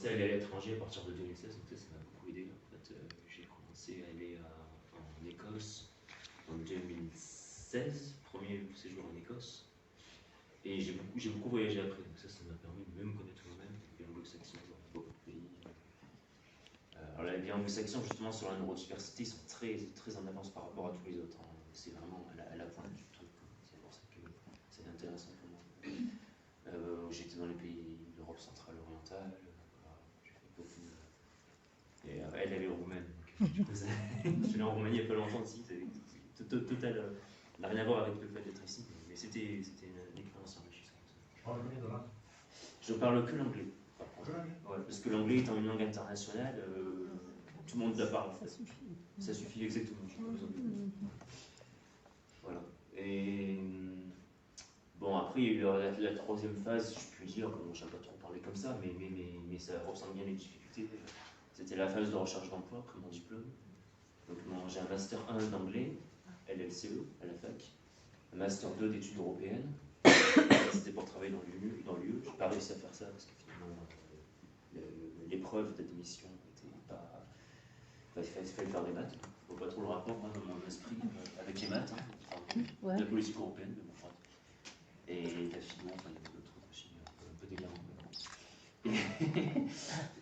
commencé à aller à l'étranger à partir de 2016, donc ça m'a beaucoup aidé. En fait, j'ai commencé à aller en Écosse en 2016, premier séjour en Écosse. Et j'ai beaucoup voyagé après, donc ça m'a permis de mieux me connaître moi-même, les anglo-saxons dans beaucoup de pays. Alors les anglo-saxons, justement, sur la neurodiversité, sont très en avance par rapport à tous les autres. Hein. C'est vraiment à la pointe du truc. C'est pour ça que c'est intéressant pour moi. J'étais dans les pays d'Europe centrale orientale, j'ai fait beaucoup. Et elle est roumaine, donc du coup, je suis allé en Roumanie il n'y a pas longtemps aussi. Total, n'a rien à voir avec le fait d'être ici, mais c'était une expérience enrichissante. Je parle que l'anglais. Ouais, parce que l'anglais étant une langue internationale, tout le monde la parle en fait. Ça suffit exactement. Voilà. Et bon, après, il y a eu la troisième phase, je puis dire, bon, je n'ai pas trop parlé comme ça, mais ça ressemble bien les difficultés. C'était la phase de recherche d'emploi après mon diplôme. Donc, j'ai un master 1 d'anglais, LLCE, à la fac, un master 2 d'études européennes. C'était pour travailler dans l'UE. Je n'ai pas réussi à faire ça parce que finalement, l'épreuve d'admission n'était pas. Il fallait faire des maths. Je ne vois pas trop le rapport dans mon esprit avec les maths. Hein. Ouais. La politique européenne, mais bon, enfin. Et la finance, il y a d'autres trucs aussi un peu délirants.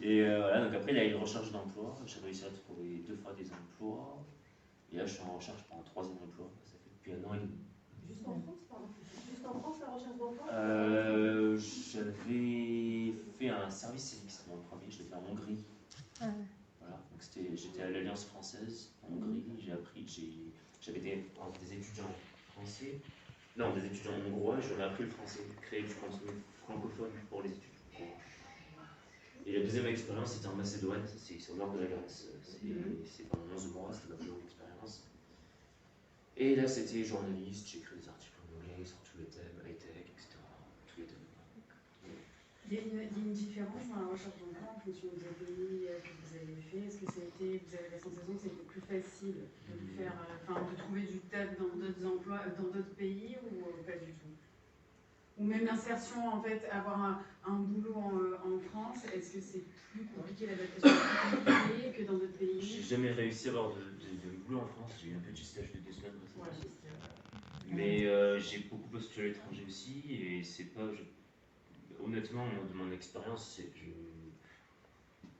Et voilà, donc après, il y a eu une recherche d'emploi. J'ai réussi à trouver 2 fois des emplois. Et là, je suis en recherche pour un 3e emploi. Ça fait depuis 1 an et demi. Juste en France, pardon. Juste en France, la recherche d'emploi J'avais fait un service civique, c'était mon premier. Je l'ai fait en Hongrie. Voilà, donc j'étais à l'Alliance française en Hongrie. J'avais des étudiants français. Non, des étudiants hongrois, j'aurais appris le français, créer du contenu francophone pour les étudiants hongrois. Et la deuxième expérience, c'était en Macédoine, c'est au nord de la Grèce. C'est pendant 11 mois, c'était ma plus longue expérience. Et là, c'était journaliste, j'ai écrit des articles en anglais sur tous les thèmes, high-tech, etc. Tous les thèmes. Il y a une différence dans la recherche d'emploi en fonction des pays que vous avez fait. Est-ce que vous avez la sensation que c'était plus facile de trouver du taf dans d'autres emplois, dans d'autres pays ou pas du tout? Ou même l'insertion, en fait, avoir un boulot en France, est-ce que c'est plus compliqué, l'adaptation plus compliquée que dans d'autres pays? J'ai jamais réussi à avoir de boulot en France, j'ai eu un petit stage de 2 semaines. Ouais. Mais j'ai beaucoup postulé à l'étranger aussi, et c'est pas. Honnêtement, de mon expérience,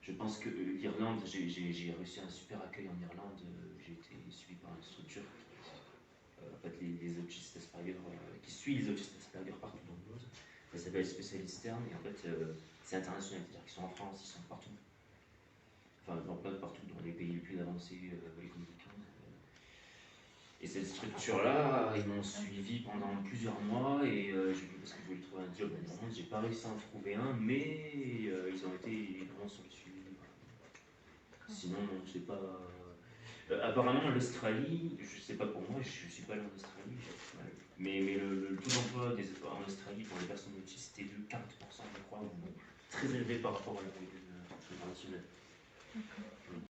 je pense que l'Irlande, j'ai réussi un super accueil en Irlande. J'ai été suivi par une structure en fait, les autistes Asperger, qui suit les autistes Asperger partout dans le monde. Ça s'appelle Spécialiste Stern, et en fait, c'est international, c'est-à-dire qu'ils sont en France, ils sont partout. Enfin, non, pas partout, dans les pays les plus avancés, les communicants. Et cette structure-là, ils m'ont suivi pendant plusieurs mois, et parce que je voulais trouver un job en Irlande, j'ai pas réussi à en trouver un, mais ils ont été vraiment sur le suivi. Sinon, non, je sais pas. Apparemment, l'Australie, je sais pas pour moi, je suis pas allé en Australie, mais le taux d'emploi en Australie pour les personnes autistes était de 40%, je crois, très élevé par rapport à la moyenne internationale.